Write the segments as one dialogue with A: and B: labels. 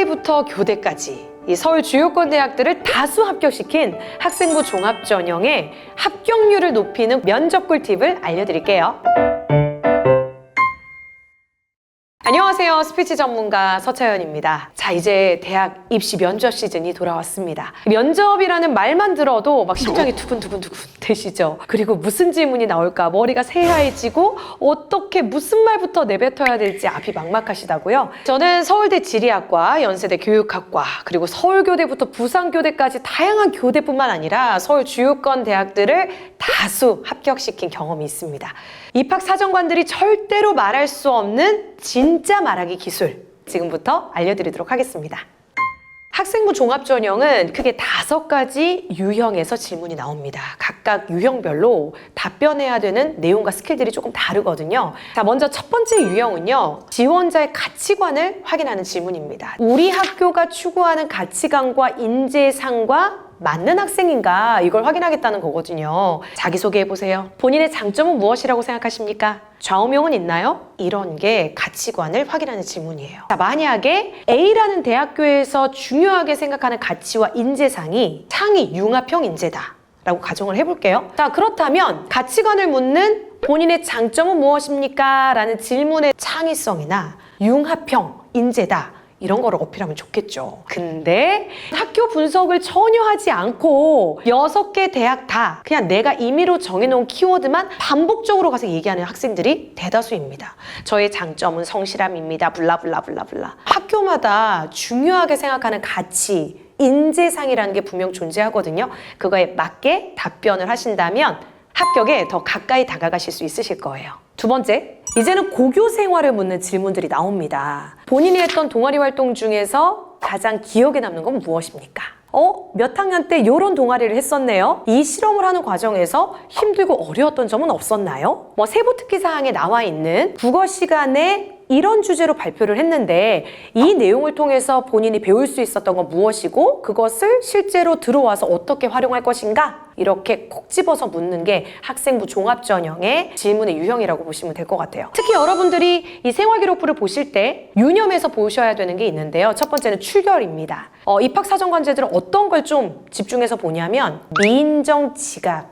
A: 의대부터 교대까지 이 서울 주요권 대학들을 다수 합격시킨 학생부 종합 전형의 합격률을 높이는 면접 꿀팁을 알려드릴게요. 안녕하세요. 스피치 전문가 서채연입니다. 자, 이제 대학 입시 면접 시즌이 돌아왔습니다. 면접이라는 말만 들어도 막 심장이 두근두근두근 되시죠? 그리고 무슨 질문이 나올까 머리가 새하얘지고 어떻게 무슨 말부터 내뱉어야 될지 앞이 막막하시다고요? 저는 서울대 지리학과, 연세대 교육학과, 그리고 서울교대부터 부산교대까지 다양한 교대뿐만 아니라 서울 주요권 대학들을 다수 합격시킨 경험이 있습니다. 입학사정관들이 절대로 말할 수 없는 진짜 말하기 기술, 지금부터 알려드리도록 하겠습니다. 학생부 종합전형은 크게 5가지 유형에서 질문이 나옵니다. 각각 유형별로 답변해야 되는 내용과 스킬들이 조금 다르거든요. 자, 먼저 첫 번째 유형은요, 지원자의 가치관을 확인하는 질문입니다. 우리 학교가 추구하는 가치관과 인재상과 맞는 학생인가, 이걸 확인하겠다는 거거든요. 자기소개해보세요. 본인의 장점은 무엇이라고 생각하십니까? 좌우명은 있나요? 이런 게 가치관을 확인하는 질문이에요. 자, 만약에 A라는 대학교에서 중요하게 생각하는 가치와 인재상이 창의 융합형 인재다 라고 가정을 해볼게요. 자, 그렇다면 가치관을 묻는 본인의 장점은 무엇입니까? 라는 질문의 창의성이나 융합형 인재다, 이런 거를 어필하면 좋겠죠. 근데 학교 분석을 전혀 하지 않고 6개 대학 다 그냥 내가 임의로 정해놓은 키워드만 반복적으로 가서 얘기하는 학생들이 대다수입니다. 저의 장점은 성실함입니다. 블라블라블라블라. 학교마다 중요하게 생각하는 가치, 인재상이라는 게 분명 존재하거든요. 그거에 맞게 답변을 하신다면 합격에 더 가까이 다가가실 수 있으실 거예요. 두 번째, 이제는 고교 생활을 묻는 질문들이 나옵니다. 본인이 했던 동아리 활동 중에서 가장 기억에 남는 건 무엇입니까? 몇 학년 때 이런 동아리를 했었네요. 이 실험을 하는 과정에서 힘들고 어려웠던 점은 없었나요? 세부 특기 사항에 나와 있는 국어 시간에 이런 주제로 발표를 했는데 이 내용을 통해서 본인이 배울 수 있었던 건 무엇이고 그것을 실제로 들어와서 어떻게 활용할 것인가? 이렇게 콕 집어서 묻는 게 학생부 종합전형의 질문의 유형이라고 보시면 될 것 같아요. 특히 여러분들이 이 생활기록부를 보실 때 유념해서 보셔야 되는 게 있는데요. 첫 번째는 출결입니다. 입학사정관제들은 어떤 걸 좀 집중해서 보냐면 미인정 지각이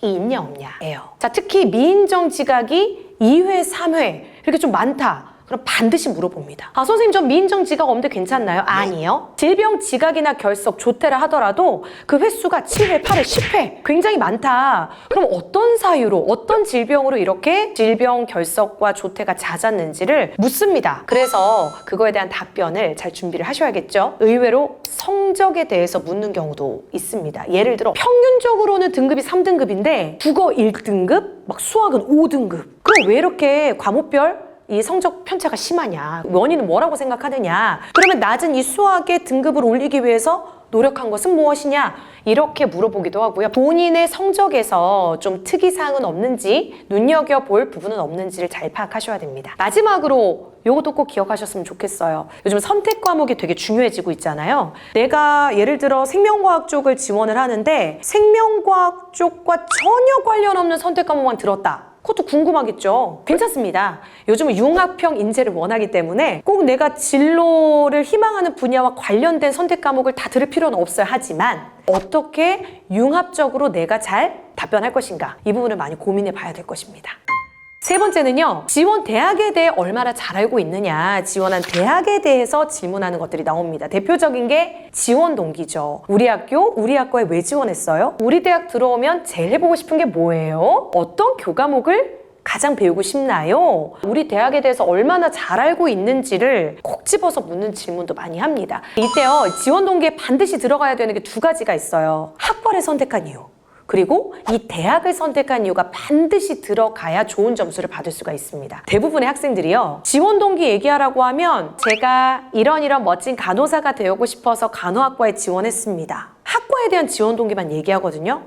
A: 있냐 없냐예요. 자, 특히 미인정 지각이 2회, 3회 이렇게 좀 많다. 그럼 반드시 물어봅니다. 선생님, 저 미인정 지각 없는데 괜찮나요? 아니요. 질병 지각이나 결석, 조퇴를 하더라도 그 횟수가 7회, 8회, 10회 굉장히 많다. 그럼 어떤 사유로, 어떤 질병으로 이렇게 질병, 결석과 조퇴가 잦았는지를 묻습니다. 그래서 그거에 대한 답변을 잘 준비를 하셔야겠죠. 의외로 성적에 대해서 묻는 경우도 있습니다. 예를 들어 평균적으로는 등급이 3등급인데 국어 1등급, 막 수학은 5등급. 그럼 왜 이렇게 과목별 이 성적 편차가 심하냐? 원인은 뭐라고 생각하느냐? 그러면 낮은 이 수학의 등급을 올리기 위해서 노력한 것은 무엇이냐? 이렇게 물어보기도 하고요. 본인의 성적에서 좀 특이사항은 없는지, 눈여겨볼 부분은 없는지를 잘 파악하셔야 됩니다. 마지막으로 이것도 꼭 기억하셨으면 좋겠어요. 요즘 선택 과목이 되게 중요해지고 있잖아요. 내가 예를 들어 생명과학 쪽을 지원을 하는데 생명과학 쪽과 전혀 관련 없는 선택 과목만 들었다. 그것도 궁금하겠죠. 괜찮습니다. 요즘은 융합형 인재를 원하기 때문에 꼭 내가 진로를 희망하는 분야와 관련된 선택 과목을 다 들을 필요는 없어야 하지만 어떻게 융합적으로 내가 잘 답변할 것인가, 이 부분을 많이 고민해 봐야 될 것입니다. 세 번째는요, 지원 대학에 대해 얼마나 잘 알고 있느냐, 지원한 대학에 대해서 질문하는 것들이 나옵니다. 대표적인 게 지원 동기죠. 우리 학교에 왜 지원했어요? 우리 대학 들어오면 제일 해보고 싶은 게 뭐예요? 어떤 교과목을 가장 배우고 싶나요? 우리 대학에 대해서 얼마나 잘 알고 있는지를 콕 집어서 묻는 질문도 많이 합니다. 이때요, 지원 동기에 반드시 들어가야 되는 게 2가지가 있어요. 학과를 선택한 이유, 그리고 이 대학을 선택한 이유가 반드시 들어가야 좋은 점수를 받을 수가 있습니다. 대부분의 학생들이요, 지원 동기 얘기하라고 하면 제가 이런 멋진 간호사가 되고 싶어서 간호학과에 지원했습니다. 학과에 대한 지원 동기만 얘기하거든요.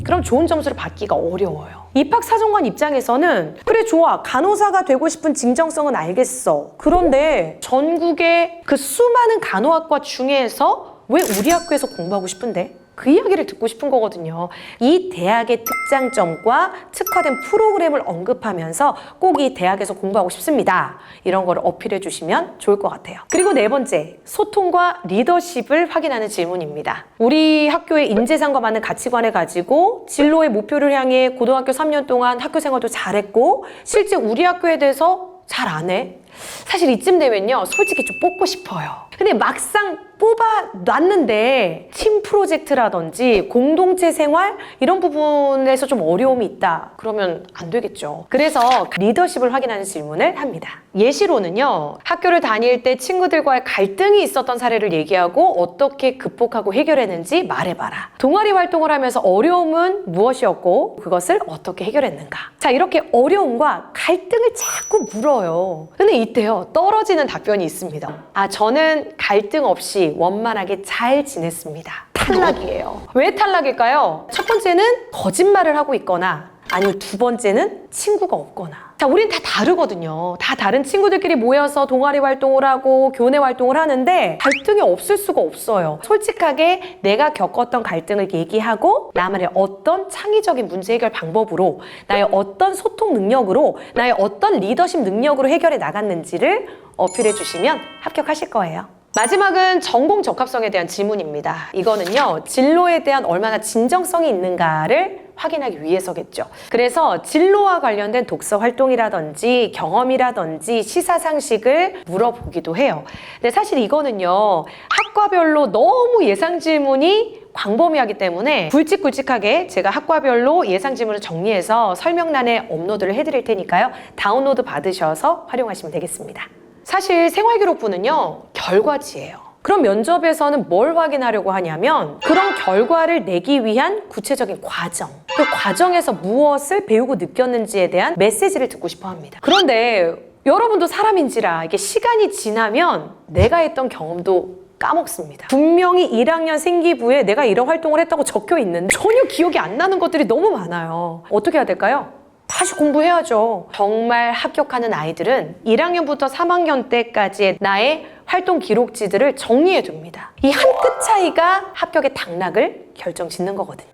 A: 그럼 좋은 점수를 받기가 어려워요. 입학사정관 입장에서는 그래, 좋아, 간호사가 되고 싶은 진정성은 알겠어. 그런데 전국의 그 수많은 간호학과 중에서 왜 우리 학교에서 공부하고 싶은데? 그 이야기를 듣고 싶은 거거든요. 이 대학의 특장점과 특화된 프로그램을 언급하면서 꼭 이 대학에서 공부하고 싶습니다. 이런 거를 어필해 주시면 좋을 것 같아요. 그리고 네 번째, 소통과 리더십을 확인하는 질문입니다. 우리 학교의 인재상과 맞는 가치관을 가지고 진로의 목표를 향해 고등학교 3년 동안 학교 생활도 잘했고 실제 우리 학교에 대해서 잘 안 해? 사실 이쯤 되면요, 솔직히 좀 뽑고 싶어요. 근데 막상 뽑아놨는데 팀 프로젝트라든지 공동체 생활 이런 부분에서 좀 어려움이 있다. 그러면 안 되겠죠. 그래서 리더십을 확인하는 질문을 합니다. 예시로는요, 학교를 다닐 때 친구들과의 갈등이 있었던 사례를 얘기하고 어떻게 극복하고 해결했는지 말해봐라. 동아리 활동을 하면서 어려움은 무엇이었고 그것을 어떻게 해결했는가. 자, 이렇게 어려움과 갈등을 자꾸 물어요. 근데 이때요, 떨어지는 답변이 있습니다. 아, 저는 갈등 없이 원만하게 잘 지냈습니다. 탈락이에요. 왜 탈락일까요? 첫 번째는 거짓말을 하고 있거나 아니면 두 번째는 친구가 없거나. 자, 우린 다 다르거든요. 다 다른 친구들끼리 모여서 동아리 활동을 하고 교내 활동을 하는데 갈등이 없을 수가 없어요. 솔직하게 내가 겪었던 갈등을 얘기하고 나만의 어떤 창의적인 문제 해결 방법으로, 나의 어떤 소통 능력으로, 나의 어떤 리더십 능력으로 해결해 나갔는지를 어필해 주시면 합격하실 거예요. 마지막은 전공 적합성에 대한 질문입니다. 이거는요, 진로에 대한 얼마나 진정성이 있는가를 확인하기 위해서겠죠. 그래서 진로와 관련된 독서 활동이라든지 경험이라든지 시사상식을 물어보기도 해요. 근데 사실 이거는요, 학과별로 너무 예상 질문이 광범위하기 때문에 굵직굵직하게 제가 학과별로 예상 질문을 정리해서 설명란에 업로드를 해드릴 테니까요, 다운로드 받으셔서 활용하시면 되겠습니다. 사실 생활기록부는요, 결과지예요. 그럼 면접에서는 뭘 확인하려고 하냐면 그런 결과를 내기 위한 구체적인 과정, 그 과정에서 무엇을 배우고 느꼈는지에 대한 메시지를 듣고 싶어 합니다. 그런데 여러분도 사람인지라 이게 시간이 지나면 내가 했던 경험도 까먹습니다. 분명히 1학년 생기부에 내가 이런 활동을 했다고 적혀 있는데 전혀 기억이 안 나는 것들이 너무 많아요. 어떻게 해야 될까요? 다시 공부해야죠. 정말 합격하는 아이들은 1학년부터 3학년 때까지의 나의 활동 기록지들을 정리해 둡니다. 이 한 끗 차이가 합격의 당락을 결정짓는 거거든요.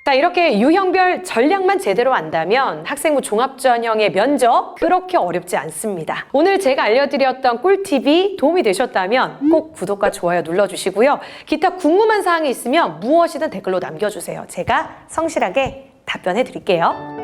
A: 자, 이렇게 유형별 전략만 제대로 안다면 학생부 종합전형의 면접 그렇게 어렵지 않습니다. 오늘 제가 알려드렸던 꿀팁이 도움이 되셨다면 꼭 구독과 좋아요 눌러주시고요. 기타 궁금한 사항이 있으면 무엇이든 댓글로 남겨주세요. 제가 성실하게 답변해 드릴게요.